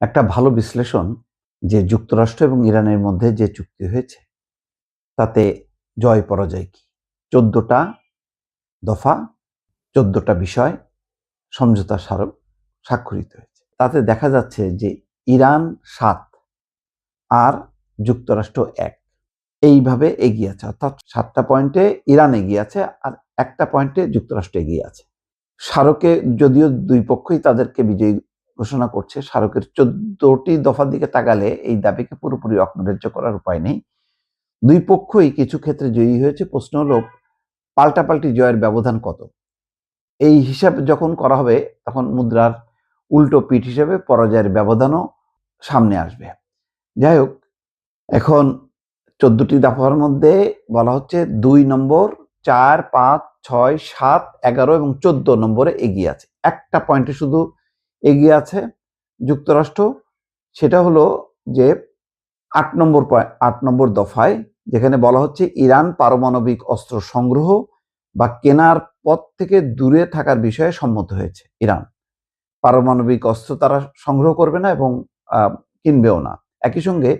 একটা ভালো বিশ্লেষণ যে যুক্তরাষ্ট্র এবং ইরানের মধ্যে যে চুক্তি হয়েছে তাতে জয় পরাজয় কি 14টা দফা 14টা বিষয় সমঝোতা স্মারক স্বাক্ষরিত হয়েছে। তাতে দেখা যাচ্ছে যে ইরান 7 আর যুক্তরাষ্ট্র 1 এইভাবে এগিয়ে আছে, অর্থাৎ 7টা পয়েন্টে ইরান এগিয়ে আছে আর একটা পয়েন্টে যুক্তরাষ্ট্র এগিয়ে আছে। স্মারকে যদিও দুই পক্ষই তাদেরকে বিজয়ী ঘোষণা করছে, স্মারকের 14টি দফার দিকে তাকালে এই দাবিকে পুরোপুরি অগ্রাহ্য করার উপায় নেই। দুই পক্ষই কিছু ক্ষেত্রে জয়ী হয়েছে। প্রশ্ন হলো পাল্টাপাল্টি জয়ের ব্যবধান কত। এই হিসাব যখন করা হবে তখন মুদ্রার উল্টো পিঠ হিসেবে পরাজয়ের ব্যবধানও সামনে আসবে। যাই হোক, এখন 14টি দফার মধ্যে বলা হচ্ছে 2 নম্বর, 4, 5, 6, 7, 11 এবং 14 নম্বরে এগিয়ে আছে। একটা পয়েন্টে শুধু এগিয়ে আছে যুক্তরাষ্ট্র, সেটা হলো যে 8 নম্বর দফায়, যেখানে বলা হচ্ছে ইরান পারমাণবিক অস্ত্র সংগ্রহ বা কেনার পথ থেকে দূরে থাকার বিষয়ে সম্মত হয়েছে। ইরান পারমাণবিক অস্ত্র তারা সংগ্রহ করবে না এবং কিনবেও না। একই সঙ্গে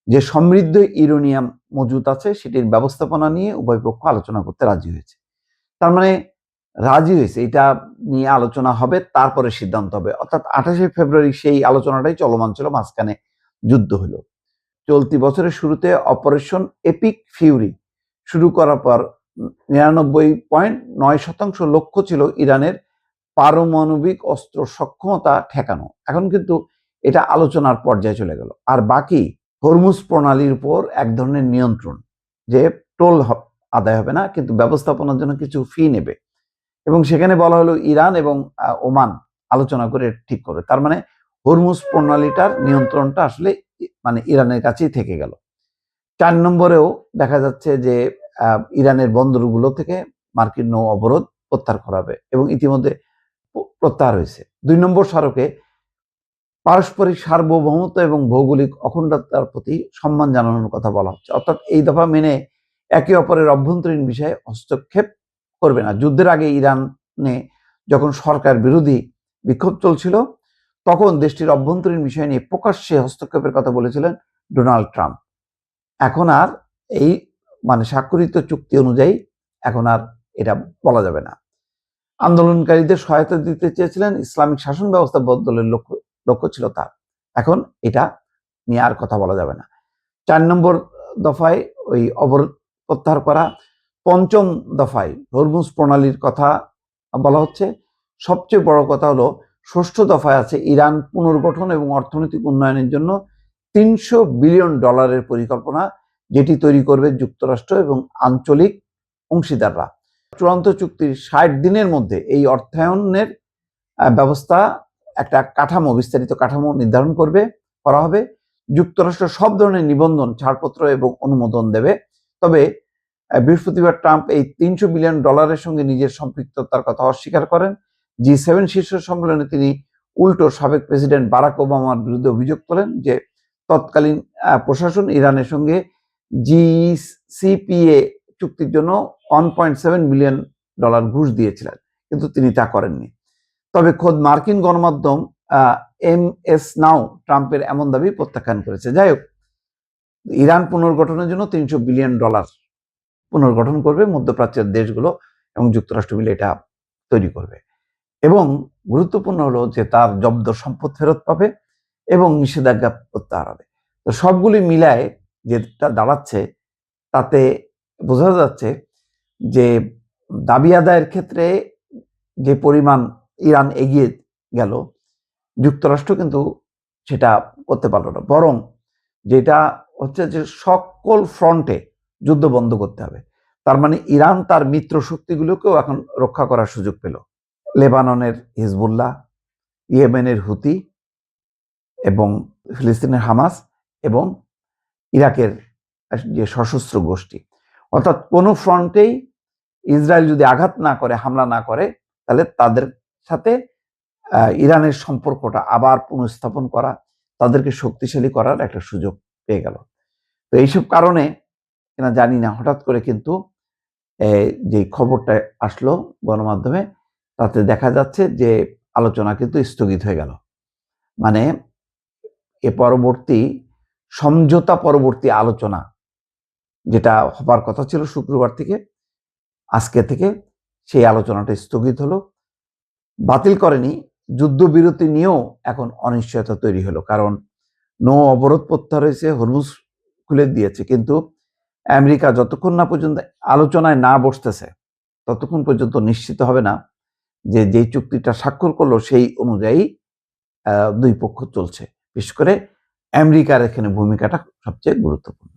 যে সমৃদ্ধ ইউরেনিয়াম মজুত আছে সেটির ব্যবস্থাপনা নিয়ে উভয় পক্ষ আলোচনা করতে রাজি হয়েছে। তার মানে রাজি হয়েছে, এটা নিয়ে আলোচনা হবে, তারপরে সিদ্ধান্ত হবে। অর্থাৎ 28শে ফেব্রুয়ারি সেই আলোচনাটাই চলমান ছিল, মাঝখানে যুদ্ধ হলো। চলতি বছরের শুরুতে অপারেশন এপিক ফিউরি শুরু করার পর 99.9% লক্ষ্য ছিল ইরানের পারমাণবিক অস্ত্র সক্ষমতা ঠেকানো। এখন কিন্তু এটা আলোচনার পর্যায়ে চলে গেল। আর বাকি হরমুজ প্রণালীর উপর এক ধরনের নিয়ন্ত্রণ, যে টোল আদায় হবে না, কিন্তু ব্যবস্থাপনার জন্য কিছু ফি নেবে, এবং সেখানে বলা হলো ইরান এবং ওমান আলোচনা করে ঠিক করবে। তার মানে হরমুজ প্রণালীটার নিয়ন্ত্রণটা আসলে মানে ইরানের কাছেই থেকে গেল। 4 নম্বরেও দেখা যাচ্ছে যে ইরানের বন্দরগুলো থেকে মার্কিন নৌ অবরোধ প্রত্যাহার করা হবে এবং ইতিমধ্যে প্রত্যাহার হয়েছে। 2 নম্বর স্মারকে পারস্পরিক সার্বভৌমত্ব এবং ভৌগোলিক অখণ্ডতার প্রতি সম্মান জানানোর কথা বলা হচ্ছে। অর্থাৎ এই দফা মেনে একে অপরের অভ্যন্তরীণ বিষয়ে হস্তক্ষেপ করবে না। যুদ্ধের আগে ইরানে যখন সরকার বিরোধী বিক্ষোভ চলছিল তখন দেশটির অভ্যন্তরীণ বিষয় নিয়ে প্রকাশ্যে হস্তক্ষেপের কথা বলেছিলেন ডোনাল্ড ট্রাম্প। এখন আর এই মানে স্বাক্ষরিত চুক্তি অনুযায়ী এখন আর এটা বলা যাবে না। আন্দোলনকারীদের সহায়তা দিতে চেয়েছিলেন, ইসলামিক শাসন ব্যবস্থা বদলের লক্ষ্য ছিল তার। এখন এটা নিয়ে আর কথা বলা যাবে না। 4 নম্বর দফায় ওই অবরোধ প্রত্যাহার করা। 5ম দফায় হরমুজ প্রণালীর কথা বলা হচ্ছে। সবচেয়ে বড় কথা হলো 6ষ্ঠ দফায় আছে ইরান পুনর্গঠন এবং অর্থনৈতিক উন্নয়নের জন্য $300 বিলিয়ন পরিকল্পনা, যেটি তৈরি করবে যুক্তরাষ্ট্র এবং আঞ্চলিক অংশীদাররা। চূড়ান্ত চুক্তির 60 দিনের মধ্যে এই অর্থায়নের ব্যবস্থা একটা কাঠামো, বিস্তারিত কাঠামো নির্ধারণ করা হবে। যুক্তরাষ্ট্র সব ধরনের নিবন্ধন, ছাড়পত্র এবং অনুমোদন দেবে। তবে বৃহস্পতিবার ট্রাম্প এই $300 বিলিয়ন সঙ্গে নিজের সম্পৃক্ততার কথা অস্বীকার করেন। G7 শীর্ষ সম্মেলনে তিনি উল্টো সাবেক প্রেসিডেন্ট বারাক ওবামার বিরুদ্ধে অভিযোগ তোলেন যে তৎকালীন প্রশাসন ইরানের সঙ্গে JCPOA চুক্তির জন্য $1.7 বিলিয়ন ঘুষ দিয়েছিলেন, কিন্তু তিনি তা করেননি। তবে খোদ মার্কিন গণমাধ্যম MS নাও ট্রাম্পের এমন দাবি প্রত্যাখ্যান করেছে। যাই হোক, ইরান পুনর্গঠনের জন্য $300 বিলিয়ন পুনর্গঠন করবে মধ্যপ্রাচ্যের দেশগুলো এবং যুক্তরাষ্ট্র মিলে এটা তৈরি করবে। এবং গুরুত্বপূর্ণ হলো যে তার জব্দ সম্পদ ফেরত পাবে এবং নিষেধাজ্ঞা প্রত্যাহার হবে। তো সবগুলি মিলায় যেটা দাঁড়াচ্ছে তাতে বোঝা যাচ্ছে যে দাবি আদায়ের ক্ষেত্রে যে পরিমাণ ইরান এগিয়ে গেল, যুক্তরাষ্ট্র কিন্তু সেটা করতে পারল না। বরং যেটা হচ্ছে যে সকল ফ্রন্টে যুদ্ধ বন্ধ করতে হবে। তার মানে ইরান তার মিত্র শক্তিগুলোকেও এখন রক্ষা করার সুযোগ পেল। লেবাননের হিজবুল্লাহ, ইয়েমেনের হুতি এবং ফিলিস্তিনের হামাস এবং ইরাকের যে সশস্ত্র গোষ্ঠী, অর্থাৎ কোনো ফ্রন্টেই ইসরায়েল যদি আঘাত না করে, হামলা না করে, তাহলে তাদের সাথে ইরানের সম্পর্কটা আবার পুনঃস্থাপন করা, তাদেরকে শক্তিশালী করার একটা সুযোগ পেয়ে গেল। তো এইসব কারণে কিনা জানি না হঠাৎ করে কিন্তু যে খবরটা আসলো গণমাধ্যমে, তাতে দেখা যাচ্ছে যে আলোচনা কিন্তু স্থগিত হয়ে গেল। মানে এ পরবর্তী সমঝোতা পরবর্তী আলোচনা যেটা হবার কথা ছিল শুক্রবার থেকে, আজকে থেকে সেই আলোচনাটা স্থগিত হলো। বাতিল করেনি, যুদ্ধবিরতি নিয়েও এখন অনিশ্চয়তা তৈরি হলো, কারণ নৌ অবরোধ প্রত্যাহার হয়েছে, হরমুজ খুলে দিয়েছে, কিন্তু আমেরিকা যতক্ষণ না পর্যন্ত আলোচনায় না বসতেছে ততক্ষণ পর্যন্ত নিশ্চিত হবে না যে যেই চুক্তিটা স্বাক্ষর করলো সেই অনুযায়ী দুই পক্ষ চলছে। বিশেষ করে আমেরিকার এখানে ভূমিকাটা সবচেয়ে গুরুত্বপূর্ণ।